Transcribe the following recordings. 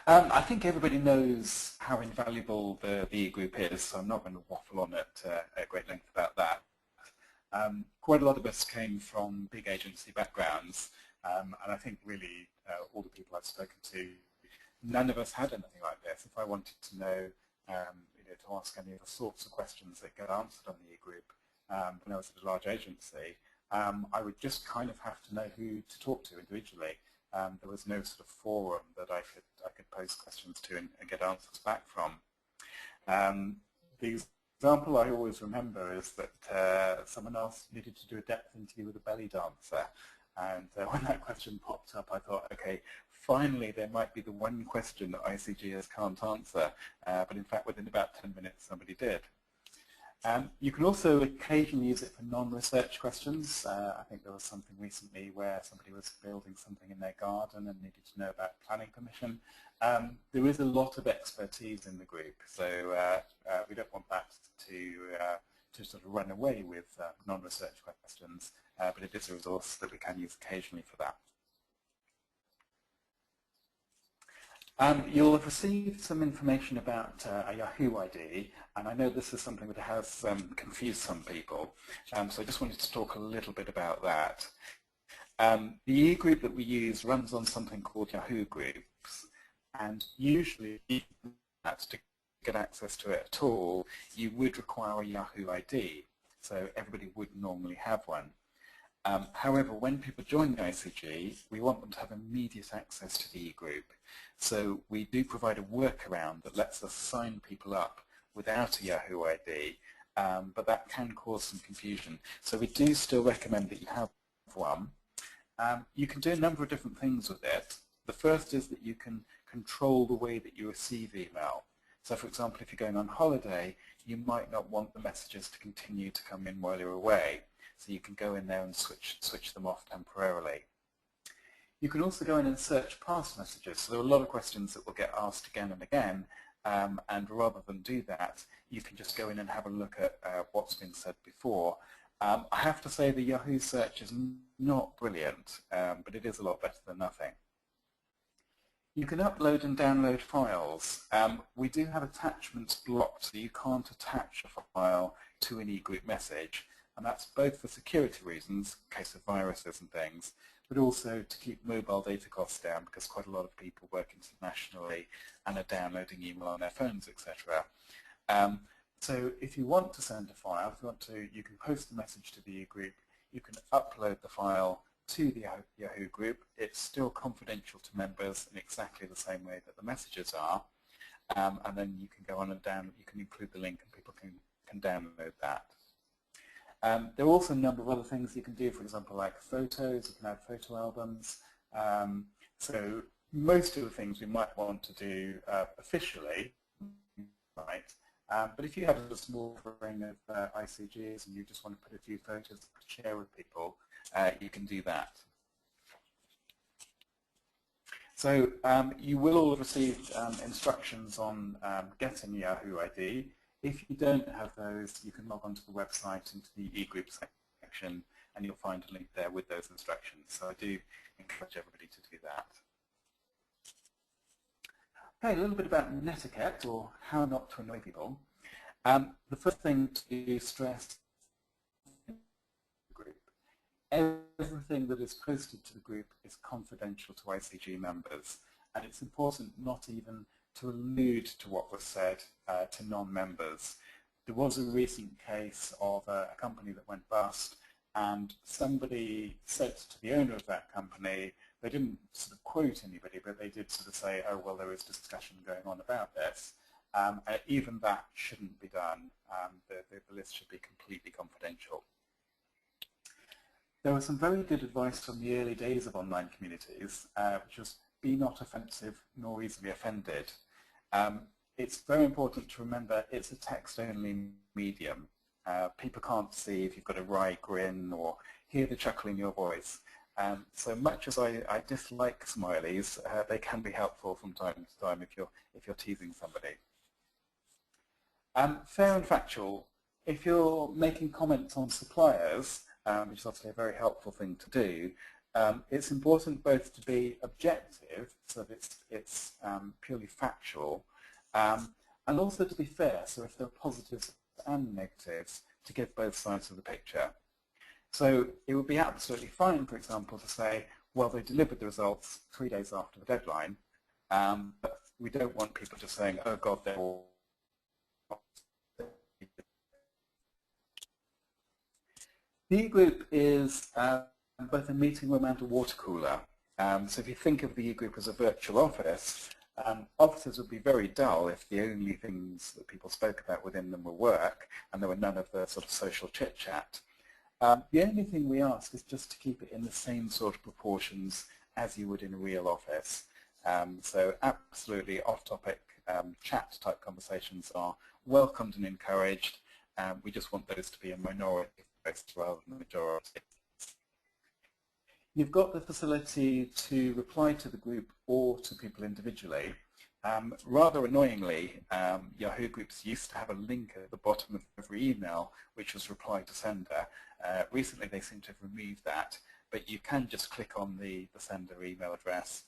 I think everybody knows how invaluable the e-group is, so I'm not going to waffle on at great length about that. Quite a lot of us came from big agency backgrounds, and I think really all the people I've spoken to, none of us had anything like this. If I wanted to know, to ask any of the sorts of questions that get answered on the e-group when I was at a large agency, I would just kind of have to know who to talk to individually. There was no sort of forum that I could pose questions to and get answers back from. The example I always remember is that someone else needed to do a depth interview with a belly dancer, and when that question popped up, I thought, okay, finally there might be the one question that ICGers can't answer, but in fact within about 10 minutes somebody did. You can also occasionally use it for non-research questions. I think there was something recently where somebody was building something in their garden and needed to know about planning permission. There is a lot of expertise in the group, so we don't want that to sort of run away with non-research questions, but it is a resource that we can use occasionally for that. You'll have received some information about a Yahoo ID, and I know this is something that has confused some people, so I just wanted to talk a little bit about that. The e-group that we use runs on something called Yahoo Groups, and usually to get access to it at all, you would require a Yahoo ID, so everybody would normally have one. However, when people join the ICG, we want them to have immediate access to the e-group. So we do provide a workaround that lets us sign people up without a Yahoo ID, but that can cause some confusion. So we do still recommend that you have one. You can do a number of different things with it. The first is that you can control the way that you receive email. So for example, if you're going on holiday, you might not want the messages to continue to come in while you're away. So you can go in there and switch them off temporarily. You can also go in and search past messages. So there are a lot of questions that will get asked again and again, and rather than do that, you can just go in and have a look at what's been said before. I have to say the Yahoo search is not brilliant, but it is a lot better than nothing. You can upload and download files. We do have attachments blocked, so you can't attach a file to an e-group message. And that's both for security reasons, in case of viruses and things, but also to keep mobile data costs down because quite a lot of people work internationally and are downloading email on their phones, etc. So if you want to send a file, you can post the message to the e-group, you can upload the file to the Yahoo group. It's still confidential to members in exactly the same way that the messages are, and then you can go on and you can include the link and people can download that. There are also a number of other things you can do, for example, like photos. You can add photo albums. So most of the things we might want to do officially, right? But if you have a small ring of ICGs and you just want to put a few photos to share with people, you can do that. So you will all have received instructions on getting Yahoo ID. If you don't have those, you can log onto the website into the e-group section and you'll find a link there with those instructions. So I do encourage everybody to do that. Okay, a little bit about netiquette, or how not to annoy people. The first thing to stress in the group, everything that is posted to the group is confidential to ICG members, and it's important not even to allude to what was said to non-members. There was a recent case of a company that went bust, and somebody said to the owner of that company, they didn't sort of quote anybody, but they did sort of say, oh, well, there is discussion going on about this. Even that shouldn't be done. The list should be completely confidential. There was some very good advice from the early days of online communities, which was be not offensive nor easily offended. It's very important to remember it's a text-only medium. People can't see if you've got a wry grin or hear the chuckle in your voice. So much as I dislike smileys, they can be helpful from time to time if you're teasing somebody. Fair and factual. If you're making comments on suppliers, which is obviously a very helpful thing to do, It's important both to be objective, so that it's purely factual, and also to be fair, so if there are positives and negatives, to give both sides of the picture. So it would be absolutely fine, for example, to say, well, they delivered the results 3 days after the deadline, but we don't want people just saying, oh God, they're all... The e-group is both a meeting room and a water cooler. So if you think of the e-group as a virtual office, offices would be very dull if the only things that people spoke about within them were work and there were none of the sort of social chit-chat. The only thing we ask is just to keep it in the same sort of proportions as you would in a real office. So absolutely off-topic chat-type conversations are welcomed and encouraged. We just want those to be a minority rather than the majority. You've got the facility to reply to the group or to people individually. Rather annoyingly, Yahoo groups used to have a link at the bottom of every email which was reply to sender. Recently they seem to have removed that, but you can just click on the sender email address,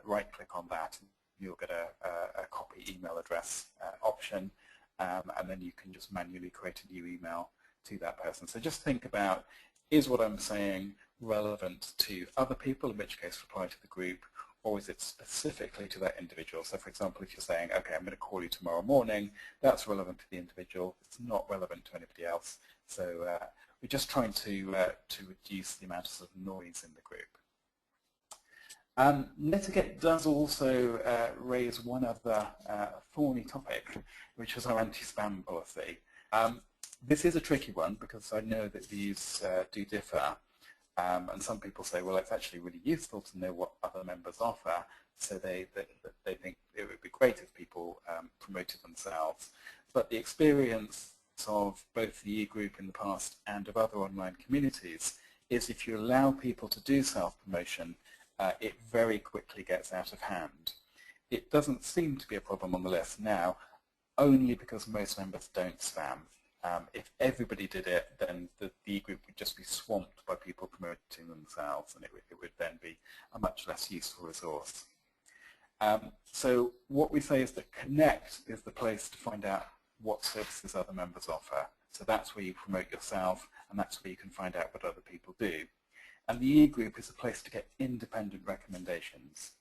right-click on that, and you'll get a copy email address option, and then you can just manually create a new email to that person. So just think about, is what I'm saying relevant to other people, in which case reply to the group, or is it specifically to that individual? So for example, if you're saying, okay, I'm going to call you tomorrow morning, that's relevant to the individual, it's not relevant to anybody else. So we're just trying to reduce the amount of sort of noise in the group. Netiquette does also raise one other thorny topic, which is our anti-spam policy. This is a tricky one because I know that these do differ, and some people say, well, it's actually really useful to know what other members offer, so they think it would be great if people promoted themselves. But the experience of both the e-group in the past and of other online communities is if you allow people to do self-promotion, it very quickly gets out of hand. It doesn't seem to be a problem on the list now, only because most members don't spam. If everybody did it, then the e-group would just be swamped by people promoting themselves, and it would then be a much less useful resource. So what we say is that Connect is the place to find out what services other members offer. So that's where you promote yourself, and that's where you can find out what other people do. And the e-group is a place to get independent recommendations.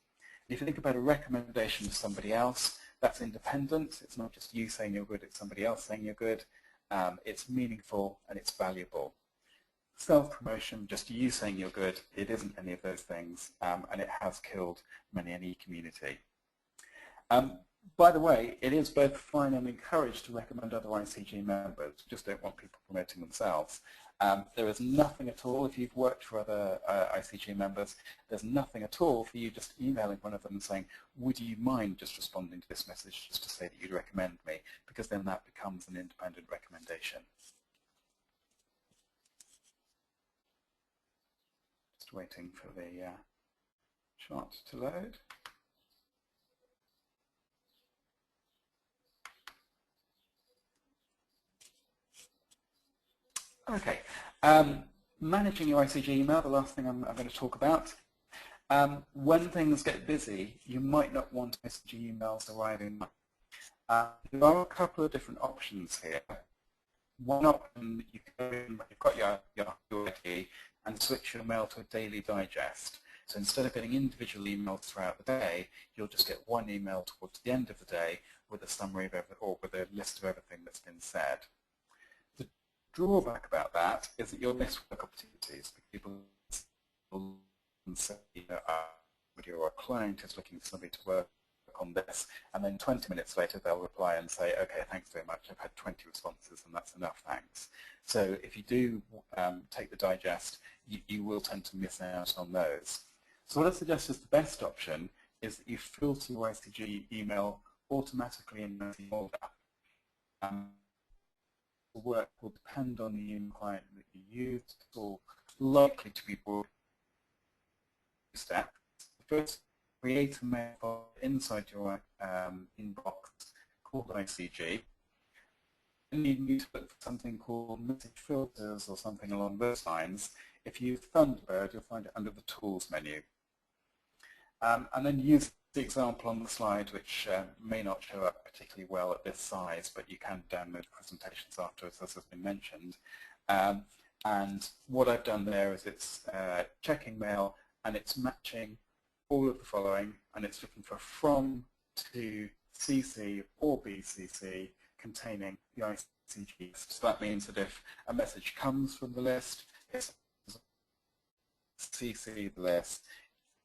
If you think about a recommendation to somebody else, that's independent. It's not just you saying you're good, it's somebody else saying you're good. It's meaningful and it's valuable. Self-promotion, just you saying you're good, it isn't any of those things, and it has killed many an e-community. By the way, it is both fine and encouraged to recommend other ICG members. We just don't want people promoting themselves. There is nothing at all, if you've worked for other ICG members, there's nothing at all for you just emailing one of them and saying, would you mind just responding to this message just to say that you'd recommend me, because then that becomes an independent recommendation. Just waiting for the chart to load. Okay, managing your ICG email, the last thing I'm going to talk about. When things get busy, you might not want ICG emails arriving. There are a couple of different options here. One option, you've got your ID and switch your mail to a daily digest. So instead of getting individual emails throughout the day, you'll just get one email towards the end of the day with a summary of everything, or with a list of everything that's been said. Drawback about that is that you'll miss work opportunities. People can say, or a client is looking for somebody to work on this, and then 20 minutes later they'll reply and say, okay, thanks very much, I've had 20 responses and that's enough, thanks. So if you do take the digest, you will tend to miss out on those. So what I suggest is the best option is that you filter your ICG email automatically in the order. The work will depend on the email client that you use. It's all likely to be broad steps. First, create a mail file inside your inbox called ICG. you need to look for something called message filters or something along those lines. If you use Thunderbird, you'll find it under the Tools menu. And then use the example on the slide, which may not show up particularly well at this size, but you can download presentations afterwards, as has been mentioned. And what I've done there is it's checking mail, and it's matching all of the following, and it's looking for from, to, CC, or BCC containing the ICG list. So that means that if a message comes from the list, it's CC the list,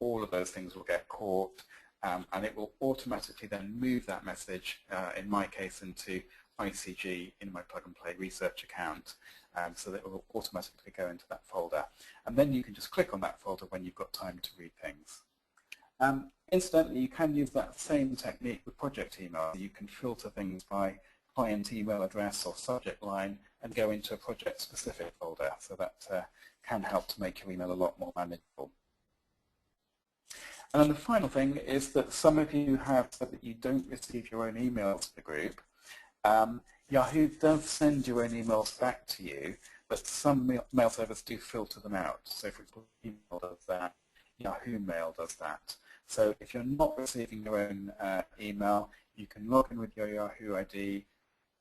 all of those things will get caught, and it will automatically then move that message, in my case, into ICG in my plug-and-play research account, so that it will automatically go into that folder. And then you can just click on that folder when you've got time to read things. Incidentally, you can use that same technique with project email. You can filter things by client email address or subject line and go into a project-specific folder, so that can help to make your email a lot more manageable. And then the final thing is that some of you have said that you don't receive your own emails to the group. Yahoo does send your own emails back to you, but some mail servers do filter them out. So for example, email does that, Yahoo Mail does that. So if you're not receiving your own email, you can log in with your Yahoo ID,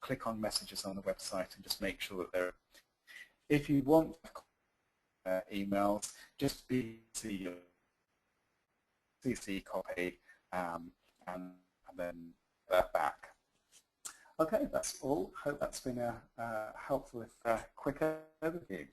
click on messages on the website, and just make sure that they're. If you want emails, just BC your CC copy and then that back. Okay, that's all. Hope that's been a helpful, if quick overview.